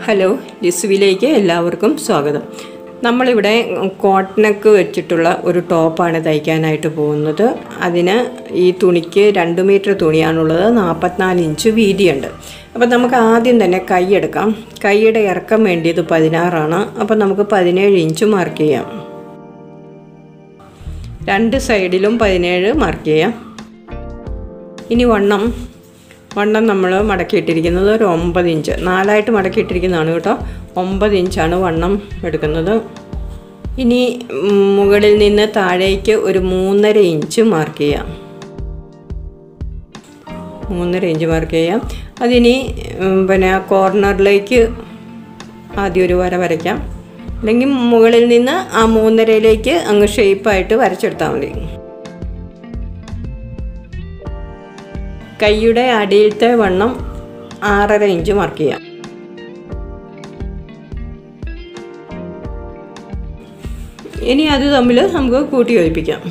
Hello ലിസുവിലേക്ക് എല്ലാവർക്കും സ്വാഗതം. നമ്മളിവിടെ കോട്ടനക്ക് വെച്ചിട്ടുള്ള ഒരു ടോപ്പാണ് തയ്ക്കാനായിട്ട് പോകുന്നത്. അതിന് ഈ തുണിക്ക് 2 മീറ്റർ തുണിയാണുള്ളത്, 44 ഇഞ്ച് വീതിയുണ്ട്. അപ്പോൾ നമുക്ക് ആദ്യം തന്നെ കൈ എടുക്കാം. കൈയുടെ ഇറക്കം വേണ്ടിയത് 16 അപ്പോൾ നമുക്ക് 17 ഇഞ്ച് മാർക്ക് ചെയ്യാം. 2 സൈഡിലും 17 മാർക്ക് ചെയ്യാം. ഇനി വണ്ണം നമ്മൾ മടക്കിയിട്ടിരിക്കുന്നത് ഒരു 9 ഇഞ്ച്, 4ആയിട്ട് മടക്കിയിട്ടിരിക്കുന്നതാണ് കേട്ടോ. 9 ഇഞ്ചാണ് വണ്ണം എടുക്കുന്നത്. ഇനി മുകളിൽ നിന്ന് താഴേക്ക് ഒരു 3.5 ഇഞ്ച് മാർക്ക് ചെയ്യാം. 3.5 ഇഞ്ച് മാർക്ക് ചെയ്യാം. അതിനി കോർണറിലേക്ക് ആദ്യം ഒരു വര വരയ്ക്കാം. അല്ലെങ്കിൽ മുകളിൽ നിന്ന് ആ 3.5ലേക്ക് അങ്ങ് ഷേപ്പായിട്ട് വരച്ചെടുത്താൽ മതി. കൈയുടെ അടിയിലത്തെ വണ്ണം 6.5 ഇഞ്ച് മാർക്ക് ചെയ്യാം. ഇനി അത് തമ്മിൽ നമുക്ക് കൂട്ടി യോജിപ്പിക്കാം.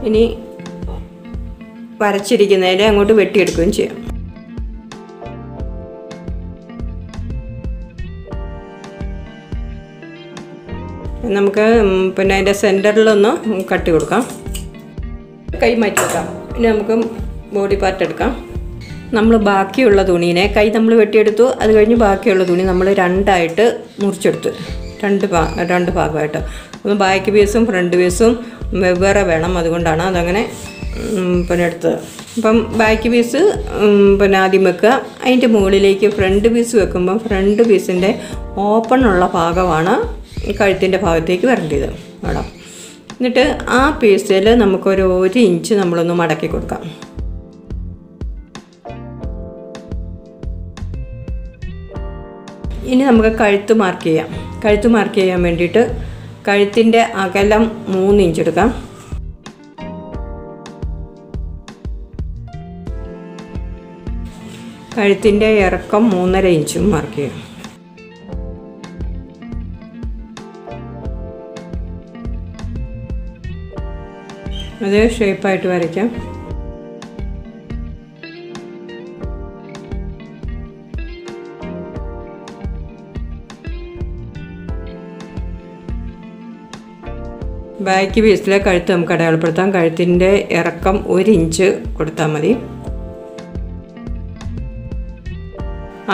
ഇനി വരച്ചിരിക്കുന്നതിനെ അങ്ങോട്ട് വെട്ടിയെടുക്കുകയും ചെയ്യാം. നമുക്ക് അതിൻ്റെ സെൻറ്ററിലൊന്ന് കട്ടി കൊടുക്കാം. കൈ മാറ്റി വെക്കാം. ഇനി നമുക്ക് ബോഡി പാർട്ട് എടുക്കാം. നമ്മൾ ബാക്കിയുള്ള തുണീനെ കൈ നമ്മൾ വെട്ടിയെടുത്തു. അത് കഴിഞ്ഞ് ബാക്കിയുള്ള തുണി നമ്മൾ 2ആയിട്ട് മുറിച്ചെടുത്തു. രണ്ട് ഭാഗമായിട്ട്. ഒന്ന് ബാക്ക് പീസും ഫ്രണ്ട് പീസും വെവ്വേറെ വേണം. അതുകൊണ്ടാണ് അതങ്ങനെ എടുത്തത്. അപ്പം ബാക്ക് പീസ് ആദ്യം വെക്കുക. അതിൻ്റെ മുകളിലേക്ക് ഫ്രണ്ട് പീസ് വെക്കുമ്പം ഫ്രണ്ട് പീസിൻ്റെ ഓപ്പണുള്ള ഭാഗമാണ് കഴുത്തിൻ്റെ ഭാഗത്തേക്ക് വരേണ്ടത് വേണം. എന്നിട്ട് ആ പീസിൽ നമുക്കൊരു 1 ഇഞ്ച് നമ്മളൊന്ന് മടക്കി കൊടുക്കാം. ഇനി നമുക്ക് കഴുത്ത് മാർക്ക് ചെയ്യാം. കഴുത്ത് മാർക്ക് ചെയ്യാൻ വേണ്ടിയിട്ട് കഴുത്തിൻ്റെ അകലം 3 ഇഞ്ച് എടുക്കാം. കഴുത്തിൻ്റെ ഇറക്കം 3.5 ഇഞ്ചും മാർക്ക് ചെയ്യാം. അത് ഷേപ്പായിട്ട് വരയ്ക്കാം. ബാക്ക് പീസിലെ കഴുത്ത് നമുക്ക് അടയാളപ്പെടുത്താം. കഴുത്തിൻ്റെ ഇറക്കം 1 ഇഞ്ച് കൊടുത്താൽ മതി.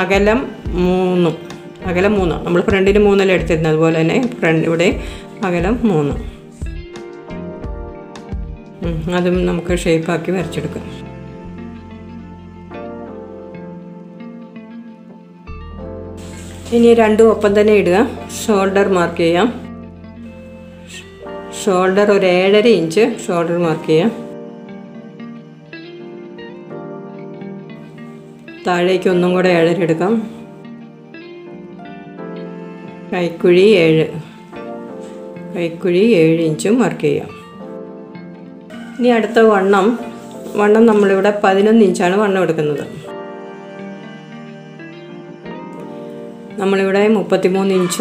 അകലം 3 നമ്മൾ ഫ്രണ്ടിന് 3 എടുത്തിരുന്നത് അതുപോലെ തന്നെ ഇവിടെ അകലം 3. അതും നമുക്ക് ഷേപ്പാക്കി വരച്ചെടുക്കാം. ഇനി രണ്ടും ഒപ്പം തന്നെ ഇടുക. ഷോൾഡർ മാർക്ക് ചെയ്യാം. ഷോൾഡർ ഒരു 7.5 ഇഞ്ച് ഷോൾഡർ മാർക്ക് ചെയ്യാം. താഴേക്ക് ഒന്നും കൂടെ 7.5 എടുക്കാം. കൈക്കുഴി 7 ഇഞ്ചും മാർക്ക് ചെയ്യാം. ഇനി അടുത്ത വണ്ണം നമ്മളിവിടെ 11 ഇഞ്ചാണ് വണ്ണം എടുക്കുന്നത്. നമ്മളിവിടെ 33 ഇഞ്ച്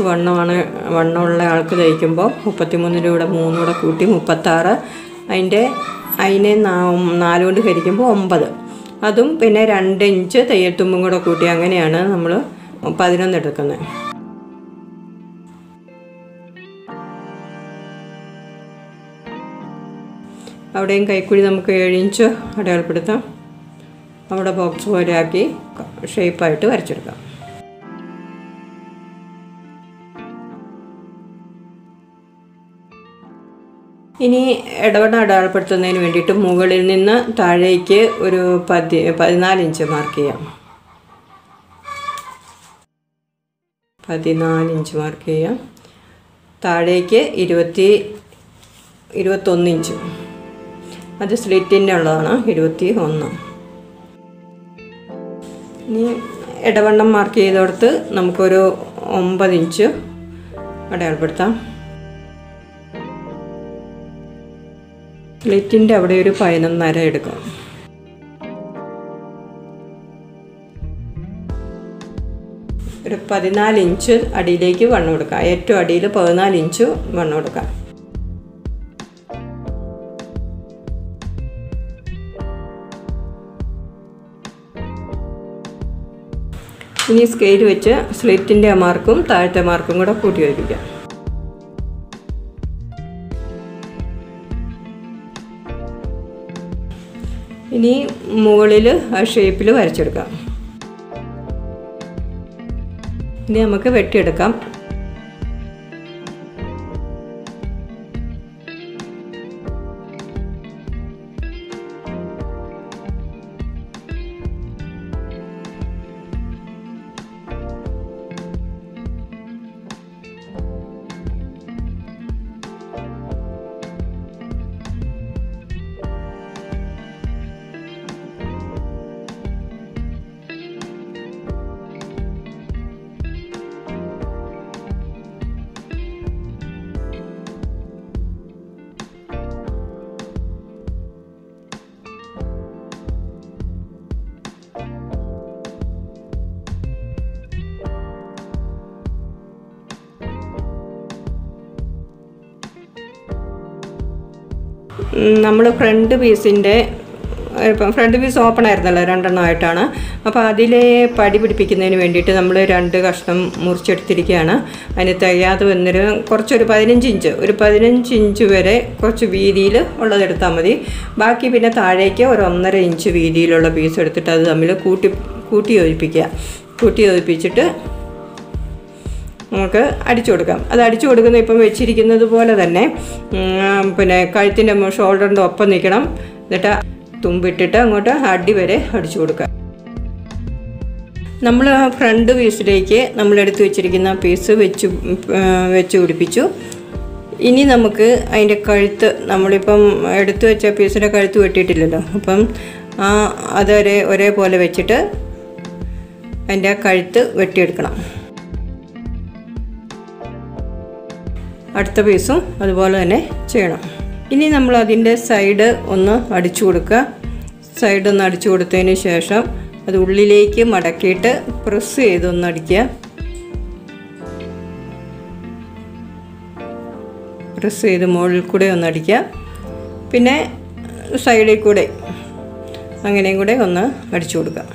വണ്ണമുള്ള ആൾക്ക് തയ്ക്കുമ്പോൾ 33-ൻ്റെ കൂടെ 3 കൂടെ കൂട്ടി 36. അതിനെ 4 കൊണ്ട് ഹരിക്കുമ്പോൾ 9. അതും പിന്നെ 2 ഇഞ്ച് തയ്യൽ തുമ്പും കൂടെ കൂട്ടി അങ്ങനെയാണ് നമ്മൾ 11 എടുക്കുന്നത്. അവിടെയും കൈക്കുഴി നമുക്ക് 7 ഇഞ്ച് അടയാളപ്പെടുത്താം. അവിടെ ബോക്സ് പോലെ ആക്കി ഷേപ്പായിട്ട് വരച്ചെടുക്കാം. ഇനി ഇടവണ്ണം അടയാളപ്പെടുത്തുന്നതിന് വേണ്ടിയിട്ട് മുകളിൽ നിന്ന് താഴേക്ക് ഒരു 14 ഇഞ്ച് മാർക്ക് ചെയ്യാം. 14 ഇഞ്ച് മാർക്ക് ചെയ്യാം. താഴേക്ക് 21 ഇഞ്ച്. അത് സ്ലിറ്റിൻ്റെ ഉള്ളതാണ്. 21. ഇനി ഇടവണ്ണം മാർക്ക് ചെയ്തോടത്ത് നമുക്കൊരു 9 ഇഞ്ച് അടയാളപ്പെടുത്താം. സ്ലിറ്റിൻ്റെ അവിടെ ഒരു 11.5 എടുക്കാം. ഒരു 14 ഇഞ്ച് അടിയിലേക്ക് വണ്ണം കൊടുക്കാം. ഏറ്റവും അടിയിൽ 14 ഇഞ്ച് വണ്ണം കൊടുക്കാം. ഇനി സ്കെയിൽ വെച്ച് സ്ലിറ്റിൻ്റെ മാർക്കും താഴത്തെ മാർക്കും കൂടെ കൂട്ടി യോജിപ്പിക്കാം. ഇനി മുകളിൽ ആ ഷേപ്പിൽ വരച്ചെടുക്കാം. ഇനി നമുക്ക് വെട്ടിയെടുക്കാം. നമ്മൾ ഫ്രണ്ട് പീസ് ഓപ്പൺ ആയിരുന്നല്ലോ, 2 എണ്ണമായിട്ടാണ്. അപ്പോൾ അതിലെ പടി പിടിപ്പിക്കുന്നതിന് വേണ്ടിയിട്ട് നമ്മൾ 2 കഷ്ണം മുറിച്ചെടുത്തിരിക്കുകയാണ്. അതിന് തികയാതെ വന്നൊരു കുറച്ചൊരു 15 ഇഞ്ച് വരെ കുറച്ച് വീതിയിൽ ഉള്ളതെടുത്താൽ മതി. ബാക്കി പിന്നെ താഴേക്ക് ഒരു 1.5 ഇഞ്ച് വീതിയിലുള്ള പീസ് എടുത്തിട്ട് അത് തമ്മിൽ കൂട്ടി യോജിപ്പിച്ചിട്ട് നമുക്ക് അടിച്ചു കൊടുക്കാം. അത് അടിച്ചു കൊടുക്കുന്നത് ഇപ്പം വെച്ചിരിക്കുന്നത് പോലെ തന്നെ പിന്നെ കഴുത്തിൻ്റെ ഷോൾഡറിൻ്റെ ഒപ്പം നിൽക്കണം. എന്നിട്ട് തുമ്പിട്ടിട്ട് അങ്ങോട്ട് അടി വരെ അടിച്ചു കൊടുക്കാം. നമ്മൾ ഫ്രണ്ട് പീസിലേക്ക് നമ്മളെടുത്ത് വെച്ചിരിക്കുന്ന പീസ് വെച്ച് പിടിപ്പിച്ചു. ഇനി നമുക്ക് അതിൻ്റെ കഴുത്ത്, നമ്മളിപ്പം എടുത്തു വെച്ച പീസിൻ്റെ കഴുത്ത് വെട്ടിയിട്ടില്ലല്ലോ, അപ്പം ഒരേപോലെ വെച്ചിട്ട് അതിൻ്റെ കഴുത്ത് വെട്ടിയെടുക്കണം. അടുത്ത പീസും അതുപോലെ തന്നെ ചെയ്യണം. ഇനി നമ്മൾ അതിൻ്റെ സൈഡ് ഒന്ന് അടിച്ചു കൊടുക്കുക. സൈഡ് ഒന്ന് അടിച്ചു കൊടുത്തതിന് ശേഷം അത് ഉള്ളിലേക്ക് മടക്കിയിട്ട് പ്രസ് ചെയ്തൊന്ന് അടിക്കുക. പ്രസ് ചെയ്ത് മുകളിൽ കൂടെ ഒന്ന് അടിക്കുക. പിന്നെ സൈഡിൽ കൂടെ അങ്ങനെയും കൂടെ ഒന്ന് അടിച്ചു കൊടുക്കുക.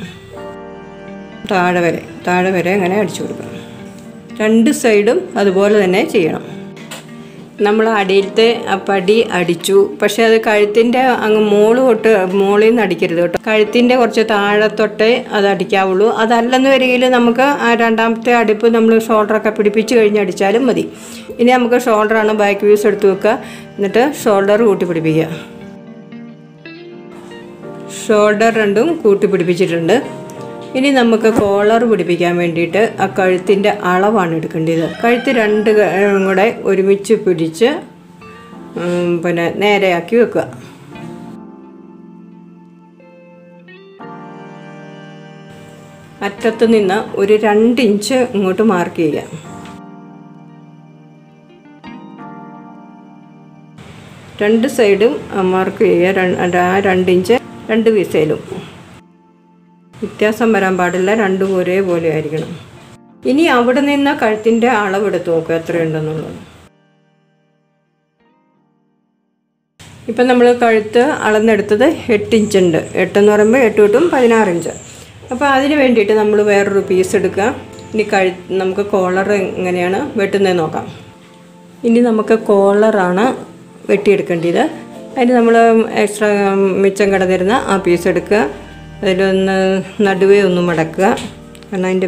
താഴെ വരെ അങ്ങനെ അടിച്ചു കൊടുക്കുക. 2 സൈഡും അതുപോലെ തന്നെ ചെയ്യണം. നമ്മൾ അടിയിലത്തെ പടി അടിച്ചു, പക്ഷേ അത് കഴുത്തിൻ്റെ അങ്ങ് മോളിൽ നിന്ന് അടിക്കരുത് കേട്ടോ. കഴുത്തിൻ്റെ കുറച്ച് താഴത്തൊട്ടേ അത് അടിക്കാവുള്ളൂ. അതല്ലെന്ന് വരികയിൽ നമുക്ക് ആ 2ാമത്തെ അടുപ്പ് നമ്മൾ ഷോൾഡറൊക്കെ പിടിപ്പിച്ച് കഴിഞ്ഞ് അടിച്ചാലും മതി. ഇനി നമുക്ക് ഷോൾഡറാണ് ബാക്ക് പീസ് എടുത്ത് വെക്കുക. എന്നിട്ട് ഷോൾഡർ കൂട്ടി പിടിപ്പിക്കുക. ഷോൾഡർ 2ഉം കൂട്ടി പിടിപ്പിച്ചിട്ടുണ്ട്. ഇനി നമുക്ക് കോളർ പിടിപ്പിക്കാൻ വേണ്ടിയിട്ട് ആ കഴുത്തിൻ്റെ അളവാണ് എടുക്കേണ്ടത്. കഴുത്ത് 2 കൂടെ ഒരുമിച്ച് പിടിച്ച് പിന്നെ നേരെയാക്കി വെക്കുക. അറ്റത്ത് നിന്ന് ഒരു 2 ഇഞ്ച് ഇങ്ങോട്ട് മാർക്ക് ചെയ്യുക. 2 സൈഡും മാർക്ക് ചെയ്യുക. ആ 2 ഇഞ്ച് 2 പീസയിലും വ്യത്യാസം വരാൻ പാടില്ല. 2 ഒരേപോലെ ആയിരിക്കണം. ഇനി അവിടെ നിന്ന് കഴുത്തിൻ്റെ അളവെടുത്ത് നോക്കുക എത്രയുണ്ടെന്നുള്ളത്. ഇപ്പം നമ്മൾ കഴുത്ത് അളന്നെടുത്തത് 8 ഇഞ്ചുണ്ട്. 8 എന്ന് പറയുമ്പോൾ 8 തൊട്ടും 16 ഇഞ്ച്. അപ്പോൾ അതിന് വേണ്ടിയിട്ട് നമ്മൾ വേറൊരു പീസ് എടുക്കുക. ഇനി നമുക്ക് കോളർ എങ്ങനെയാണ് വെട്ടുന്നത് നോക്കാം. ഇനി നമുക്ക് കോളറാണ് വെട്ടിയെടുക്കേണ്ടത്. അതിന് നമ്മൾ എക്സ്ട്രാ മിച്ചം കിടന്നിരുന്ന ആ പീസ് എടുക്കുക. അതിലൊന്ന് നടുവേ ഒന്ന് മടക്കുക. കാരണം അതിൻ്റെ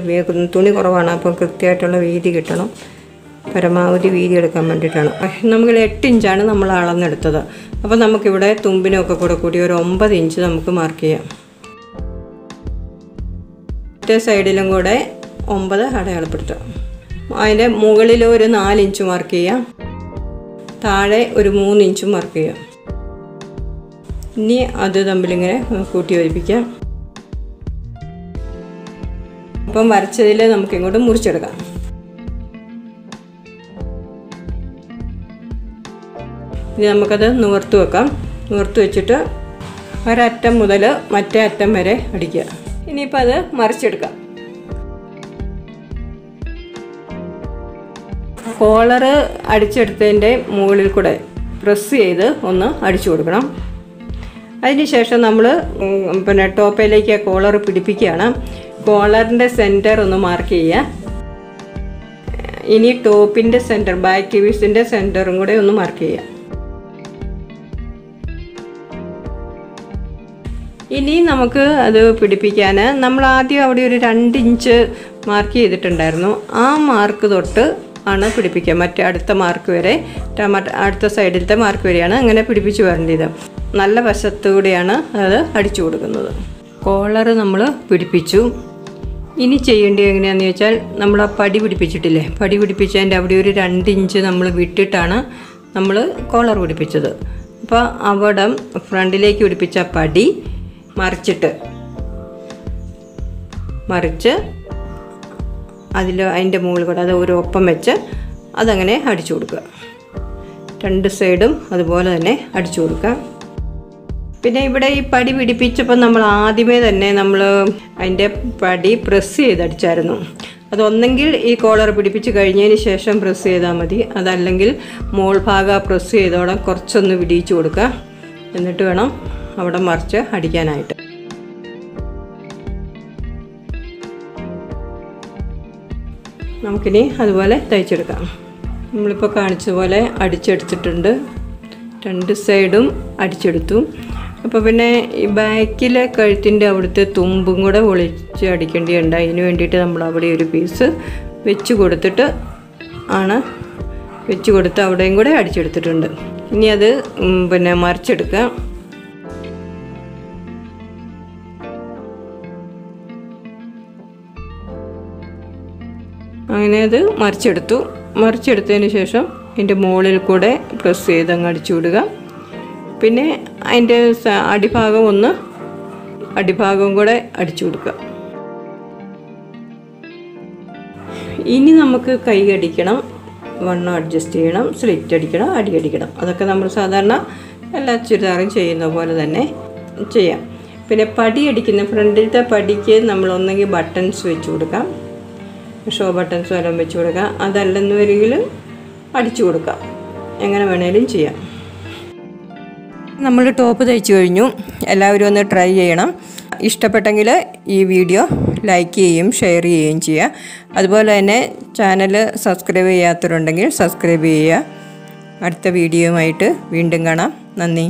തുണി കുറവാണ്, അപ്പോൾ കൃത്യമായിട്ടുള്ള വീതി കിട്ടണം. പരമാവധി വീതി എടുക്കാൻ വേണ്ടിയിട്ടാണ്. നമുക്ക് 8 ഇഞ്ചാണ് നമ്മൾ അളന്നെടുത്തത്. അപ്പോൾ നമുക്കിവിടെ തുമ്പിനൊക്കെ കൂടി ഒരു 9 ഇഞ്ച് നമുക്ക് മാർക്ക് ചെയ്യാം. മറ്റേ സൈഡിലും കൂടെ 9 അടയാളപ്പെടുത്തുക. അതിൻ്റെ മുകളിൽ ഒരു 4 ഇഞ്ച് മാർക്ക് ചെയ്യാം. താഴെ ഒരു 3 ഇഞ്ച് മാർക്ക് ചെയ്യാം. ഇനി അത് തമ്മിലിങ്ങനെ കൂട്ടി യോജിപ്പിക്കാം. അപ്പം വരച്ചതിൽ നമുക്കിങ്ങോട്ട് മുറിച്ചെടുക്കാം. ഇനി നമുക്കത് നിവർത്ത് വെക്കാം. നിവർത്ത് വെച്ചിട്ട് ഒരറ്റം മുതൽ മറ്റേ അറ്റം വരെ അടിക്കുക. ഇനിയിപ്പോൾ അത് മറിച്ചെടുക്കാം. കോളറ് അടിച്ചെടുത്തതിൻ്റെ മുകളിൽ കൂടെ പ്രസ് ചെയ്ത് ഒന്ന് അടിച്ചു കൊടുക്കണം. അതിന് ശേഷം നമ്മൾ പിന്നെ ടോപ്പിലേക്ക് കോളർ പിടിപ്പിക്കുകയാണ്. കോളറിൻ്റെ സെൻറ്റർ ഒന്ന് മാർക്ക് ചെയ്യുക. ഇനി ടോപ്പിൻ്റെ സെൻറ്റർ, ബാക്ക് പീസിൻ്റെ സെൻറ്ററും കൂടെ ഒന്ന് മാർക്ക് ചെയ്യുക. ഇനി നമുക്ക് അത് പിടിപ്പിക്കാൻ നമ്മൾ ആദ്യം അവിടെ ഒരു 2 ഇഞ്ച് മാർക്ക് ചെയ്തിട്ടുണ്ടായിരുന്നു. ആ മാർക്ക് തൊട്ട് ആണ് പിടിപ്പിക്കുക. മറ്റേ അടുത്ത മാർക്ക് വരെ, അടുത്ത സൈഡിലത്തെ മാർക്ക് വരെയാണ് അങ്ങനെ പിടിപ്പിച്ച് വരേണ്ടത്. നല്ല വശത്തുകൂടിയാണ് അത് അടിച്ചു കൊടുക്കുന്നത്. കോളർ നമ്മൾ പിടിപ്പിച്ചു. ഇനി ചെയ്യേണ്ടത് എങ്ങനെയാണെന്ന് ചോദിച്ചാൽ, നമ്മൾ ആ പടി പിടിപ്പിച്ചിട്ടില്ലേ, പടി പിടിപ്പിച്ചതിൻ്റെ അവിടെ ഒരു 2 ഇഞ്ച് നമ്മൾ വിട്ടിട്ടാണ് നമ്മൾ കോളർ പിടിപ്പിച്ചത്. അപ്പോൾ അവിടെ ഫ്രണ്ടിലേക്ക് പിടിപ്പിച്ച പടി മറിച്ച് അതിൻ്റെ മുകളിൽ കൂടെ അത് ഒരു ഒപ്പം വെച്ച് അതങ്ങനെ അടിച്ചു കൊടുക്കുക. 2 സൈഡും അതുപോലെ തന്നെ അടിച്ചു കൊടുക്കുക. പിന്നെ ഇവിടെ ഈ പടി പിടിപ്പിച്ചപ്പോൾ നമ്മൾ ആദ്യമേ തന്നെ അതിൻ്റെ പടി പ്രസ് ചെയ്തടിച്ചായിരുന്നു. അതൊന്നെങ്കിൽ ഈ കോളർ പിടിപ്പിച്ച് കഴിഞ്ഞതിന് ശേഷം പ്രസ് ചെയ്താൽ മതി, അതല്ലെങ്കിൽ മോൾ ഭാഗം പ്രസ് ചെയ്തോടെ കുറച്ചൊന്ന് വിടിയിച്ചു കൊടുക്കുക. എന്നിട്ട് വേണം അവിടെ മറിച്ച് അടിക്കാനായിട്ട്. നമുക്കിനി അതുപോലെ തയ്ച്ചെടുക്കാം. നമ്മളിപ്പോൾ കാണിച്ചതുപോലെ അടിച്ചെടുത്തിട്ടുണ്ട്. 2 സൈഡും അടിച്ചെടുത്തു. അപ്പോൾ പിന്നെ ഈ ബാക്കിലെ കഴുത്തിൻ്റെ അവിടുത്തെ തുമ്പും കൂടെ ഒളിച്ച് അടിക്കേണ്ടിയുണ്ട്. അതിന് വേണ്ടിയിട്ട് നമ്മൾ അവിടെ ഒരു പീസ് വെച്ച് കൊടുത്ത് അവിടെയും കൂടെ അടിച്ചെടുത്തിട്ടുണ്ട്. ഇനി അത് പിന്നെ മറിച്ചെടുക്കാം. അങ്ങനെ അത് മറിച്ചെടുത്തതിന് ശേഷം അതിൻ്റെ മുകളിൽ കൂടെ പ്രസ് ചെയ്ത് അങ്ങ് അടിച്ചു വിടുക. പിന്നെ അതിൻ്റെ അടിഭാഗവും കൂടെ അടിച്ചു കൊടുക്കുക. ഇനി നമുക്ക് കൈ അടിക്കണം, വണ്ണം അഡ്ജസ്റ്റ് ചെയ്യണം, സ്ലിറ്റ് അടിക്കണം, അടിക്കണം. അതൊക്കെ നമ്മൾ സാധാരണ എല്ലാ ചുരിദാറും ചെയ്യുന്ന പോലെ തന്നെ ചെയ്യാം. പിന്നെ പടി അടിക്കുന്ന ഫ്രണ്ടിലത്തെ പടിക്ക് നമ്മൾ ഒന്നെങ്കിൽ ബട്ടൺസ് വെച്ച് കൊടുക്കാം, ഷോ ബട്ടൺസ് വല്ലതും വെച്ച് കൊടുക്കാം, അതല്ലെന്നുവരികിൽ അടിച്ചു കൊടുക്കാം. എങ്ങനെ വേണേലും ചെയ്യാം. നമ്മൾ ടോപ്പ് തയ്ച്ചു കഴിഞ്ഞു. എല്ലാവരും ഒന്ന് ട്രൈ ചെയ്യണം. ഇഷ്ടപ്പെട്ടെങ്കിൽ ഈ വീഡിയോ ലൈക്ക് ചെയ്യുകയും ഷെയർ ചെയ്യുകയും ചെയ്യുക. അതുപോലെ തന്നെ ചാനൽ സബ്സ്ക്രൈബ് ചെയ്യാത്തവരുണ്ടെങ്കിൽ സബ്സ്ക്രൈബ് ചെയ്യുക. അടുത്ത വീഡിയോയുമായിട്ട് വീണ്ടും കാണാം. നന്ദി.